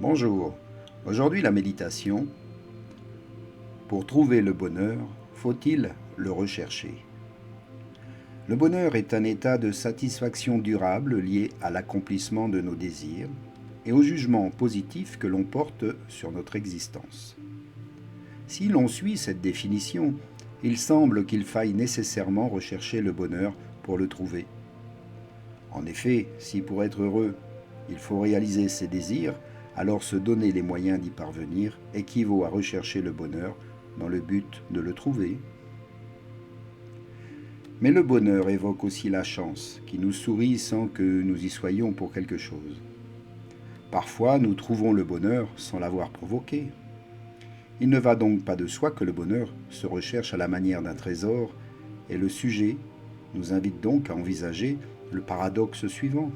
Bonjour, aujourd'hui la méditation. Pour trouver le bonheur, faut-il le rechercher? Le bonheur est un état de satisfaction durable lié à l'accomplissement de nos désirs et au jugement positif que l'on porte sur notre existence. Si l'on suit cette définition, il semble qu'il faille nécessairement rechercher le bonheur pour le trouver. En effet, si pour être heureux, il faut réaliser ses désirs, alors se donner les moyens d'y parvenir équivaut à rechercher le bonheur dans le but de le trouver. Mais le bonheur évoque aussi la chance, qui nous sourit sans que nous y soyons pour quelque chose. Parfois, nous trouvons le bonheur sans l'avoir provoqué. Il ne va donc pas de soi que le bonheur se recherche à la manière d'un trésor, et le sujet nous invite donc à envisager le paradoxe suivant.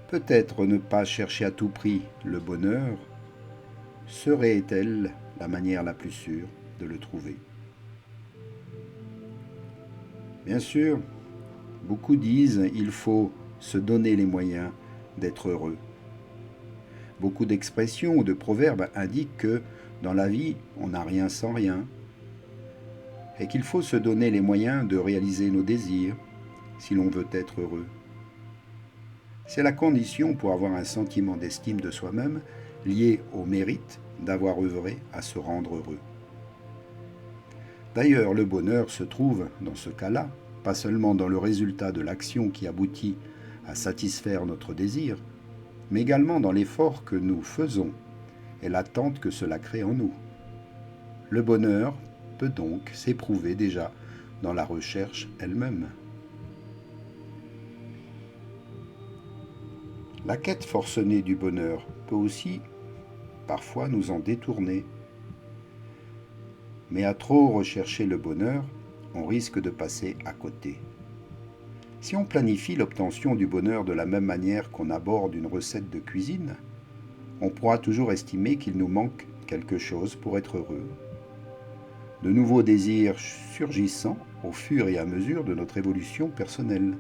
Peut-être ne pas chercher à tout prix le bonheur serait-elle la manière la plus sûre de le trouver? Bien sûr, beaucoup disent il faut se donner les moyens d'être heureux. Beaucoup d'expressions ou de proverbes indiquent que dans la vie, on n'a rien sans rien et qu'il faut se donner les moyens de réaliser nos désirs si l'on veut être heureux. C'est la condition pour avoir un sentiment d'estime de soi-même lié au mérite d'avoir œuvré à se rendre heureux. D'ailleurs, le bonheur se trouve, dans ce cas-là, pas seulement dans le résultat de l'action qui aboutit à satisfaire notre désir, mais également dans l'effort que nous faisons et l'attente que cela crée en nous. Le bonheur peut donc s'éprouver déjà dans la recherche elle-même. La quête forcenée du bonheur peut aussi parfois nous en détourner. Mais à trop rechercher le bonheur, on risque de passer à côté. Si on planifie l'obtention du bonheur de la même manière qu'on aborde une recette de cuisine, on pourra toujours estimer qu'il nous manque quelque chose pour être heureux. De nouveaux désirs surgissant au fur et à mesure de notre évolution personnelle.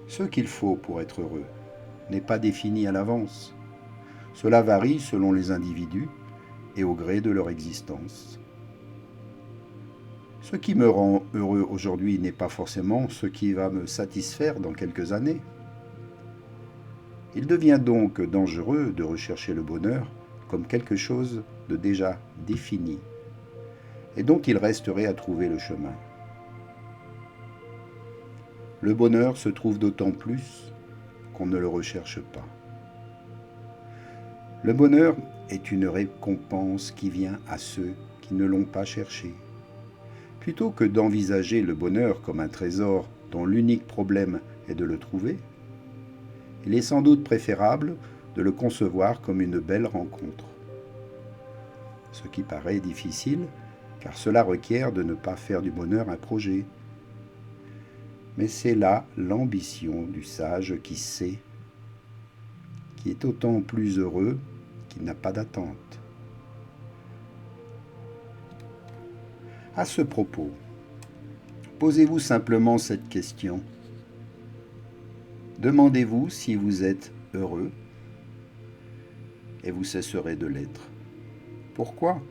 Ce qu'il faut pour être heureux n'est pas défini à l'avance. Cela varie selon les individus et au gré de leur existence. Ce qui me rend heureux aujourd'hui n'est pas forcément ce qui va me satisfaire dans quelques années. Il devient donc dangereux de rechercher le bonheur comme quelque chose de déjà défini et dont il resterait à trouver le chemin. Le bonheur se trouve d'autant plus qu'on ne le recherche pas. Le bonheur est une récompense qui vient à ceux qui ne l'ont pas cherché. Plutôt que d'envisager le bonheur comme un trésor dont l'unique problème est de le trouver, il est sans doute préférable de le concevoir comme une belle rencontre. Ce qui paraît difficile, car cela requiert de ne pas faire du bonheur un projet. Mais c'est là l'ambition du sage qui sait, qui est autant plus heureux qu'il n'a pas d'attente. À ce propos, posez-vous simplement cette question. Demandez-vous si vous êtes heureux et vous cesserez de l'être. Pourquoi?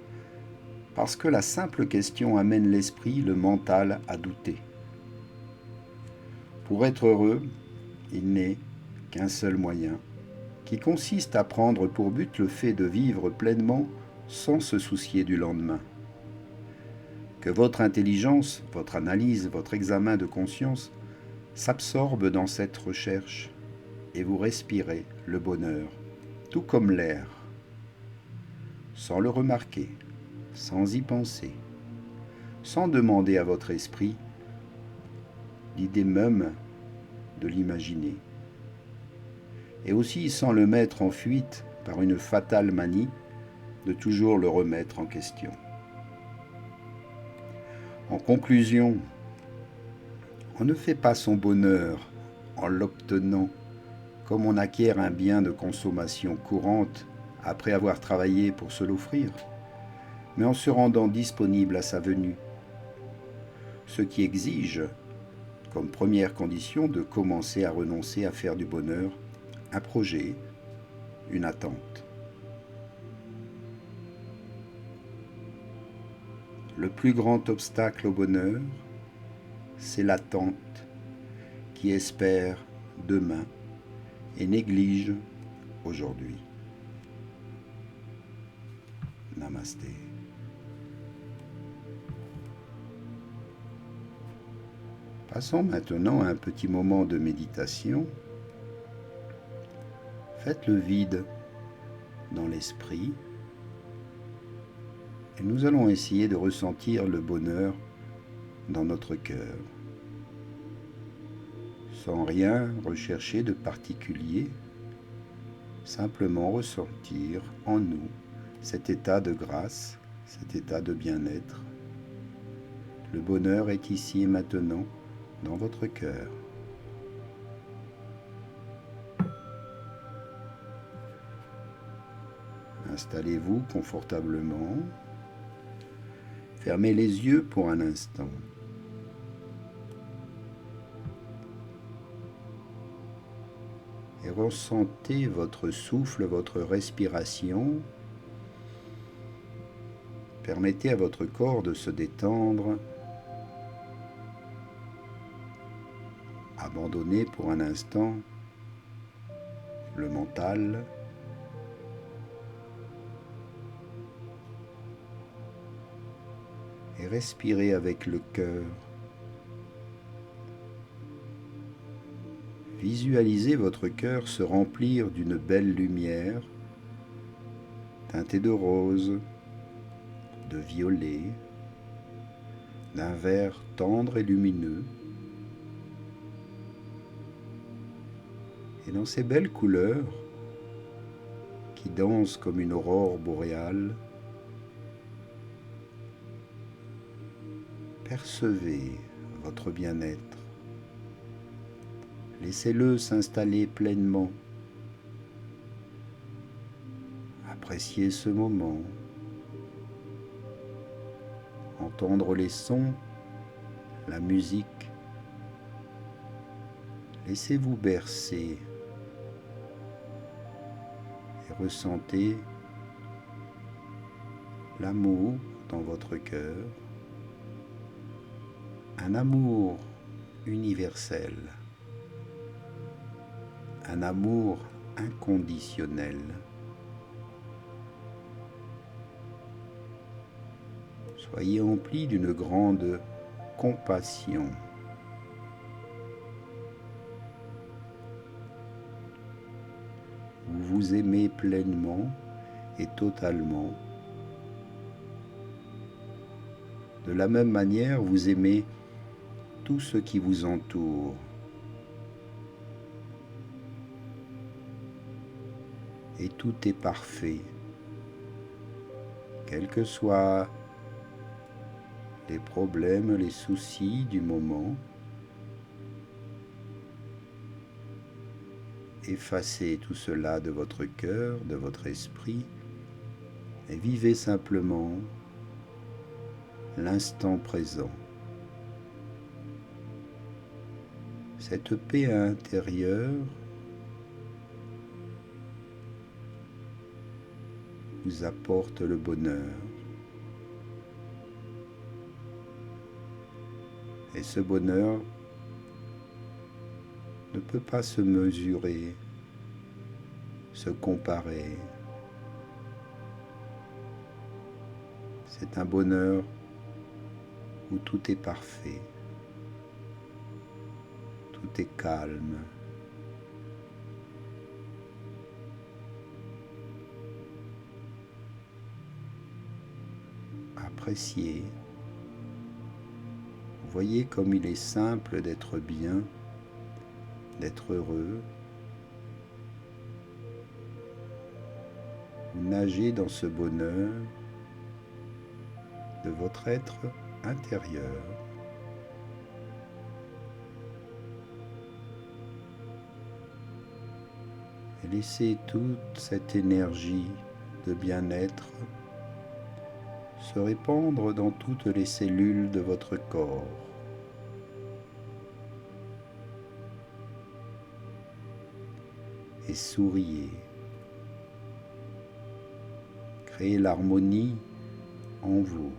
Parce que la simple question amène l'esprit, le mental, à douter. Pour être heureux, il n'est qu'un seul moyen, qui consiste à prendre pour but le fait de vivre pleinement sans se soucier du lendemain. Que votre intelligence, votre analyse, votre examen de conscience s'absorbe dans cette recherche et vous respirez le bonheur, tout comme l'air, sans le remarquer, sans y penser, sans demander à votre esprit l'idée même de l'imaginer, et aussi sans le mettre en fuite par une fatale manie de toujours le remettre en question. En conclusion, on ne fait pas son bonheur en l'obtenant comme on acquiert un bien de consommation courante après avoir travaillé pour se l'offrir, mais en se rendant disponible à sa venue, ce qui exige comme première condition de commencer à renoncer à faire du bonheur un projet, une attente. Le plus grand obstacle au bonheur, c'est l'attente qui espère demain et néglige aujourd'hui. Namasté. Passons maintenant à un petit moment de méditation. Faites le vide dans l'esprit et nous allons essayer de ressentir le bonheur dans notre cœur, sans rien rechercher de particulier, simplement ressentir en nous cet état de grâce, cet état de bien-être. Le bonheur est ici et maintenant dans votre cœur. Installez-vous confortablement. Fermez les yeux pour un instant. Et ressentez votre souffle, votre respiration. Permettez à votre corps de se détendre. Abandonnez pour un instant le mental. Et respirez avec le cœur. Visualisez votre cœur se remplir d'une belle lumière, teintée de rose, de violet, d'un vert tendre et lumineux. Et dans ces belles couleurs qui dansent comme une aurore boréale, percevez votre bien-être. Laissez-le s'installer pleinement. Appréciez ce moment. Entendre les sons, la musique. Laissez-vous bercer et ressentez l'amour dans votre cœur. Un amour universel, un amour inconditionnel. Soyez emplis d'une grande compassion. Vous vous aimez pleinement et totalement. De la même manière, vous aimez tout ce qui vous entoure. Et tout est parfait, quels que soient les problèmes, les soucis du moment. Effacez tout cela de votre cœur, de votre esprit, et vivez simplement l'instant présent. Cette paix intérieure vous apporte le bonheur. Et ce bonheur ne peut pas se mesurer, se comparer. C'est un bonheur où tout est parfait, tout est calme. Appréciez. Voyez comme il est simple d'être bien, d'être heureux. Vous nagez dans ce bonheur de votre être intérieur. Et laissez toute cette énergie de bien-être se répandre dans toutes les cellules de votre corps. Et souriez Créez l'harmonie en vous.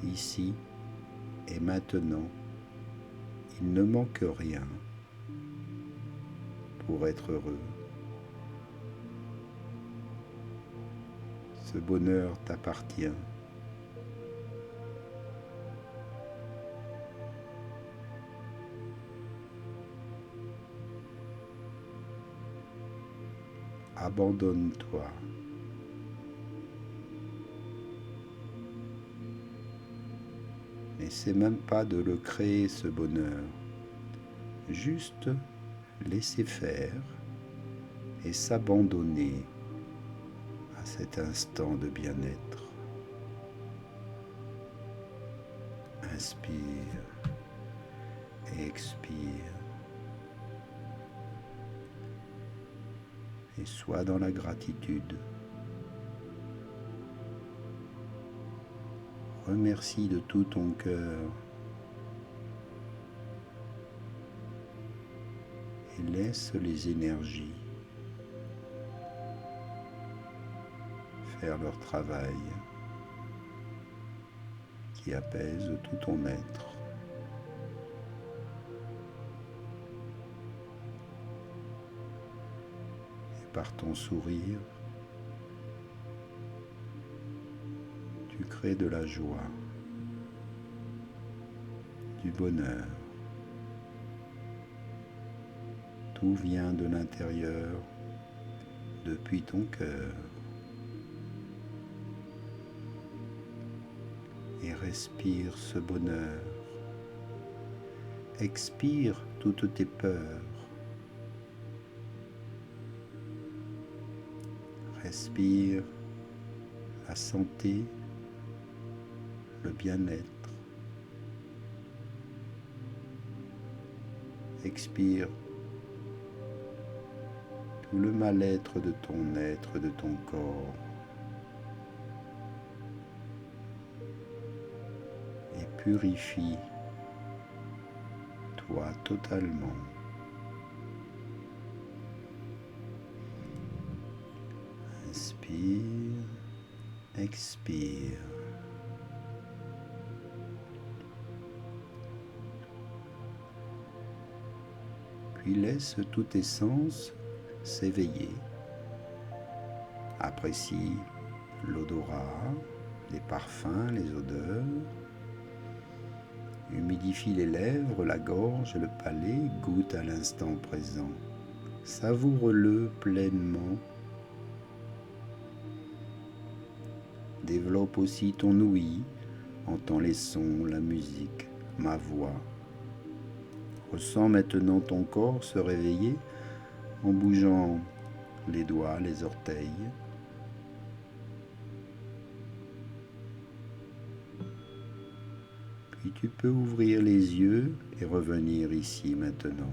Ici et maintenant, il ne manque rien pour être heureux. Ce bonheur t'appartient. Abandonne-toi. N'essaie même pas de le créer, ce bonheur. Juste laisser faire et s'abandonner à cet instant de bien-être. Inspire et expire. Et sois dans la gratitude. Remercie de tout ton cœur et laisse les énergies faire leur travail qui apaise tout ton être. Et par ton sourire, tu crées de la joie, du bonheur. Tout vient de l'intérieur, depuis ton cœur. Et respire ce bonheur. Expire toutes tes peurs. Respire la santé, le bien-être. Expire tout le mal-être de ton être, de ton corps. Et purifie-toi totalement. Inspire, expire. Puis laisse tous tes sens s'éveiller. Apprécie l'odorat, les parfums, les odeurs. Humidifie les lèvres, la gorge, le palais, goûte à l'instant présent. Savoure-le pleinement. Développe aussi ton ouïe, entends les sons, la musique, ma voix. Ressens maintenant ton corps se réveiller en bougeant les doigts, les orteils. Puis tu peux ouvrir les yeux et revenir ici maintenant.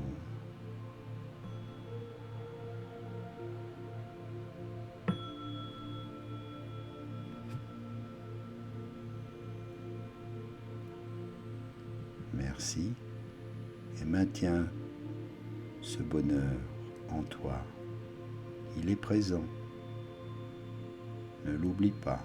Merci et maintiens ce bonheur en toi. Il est présent. Ne l'oublie pas.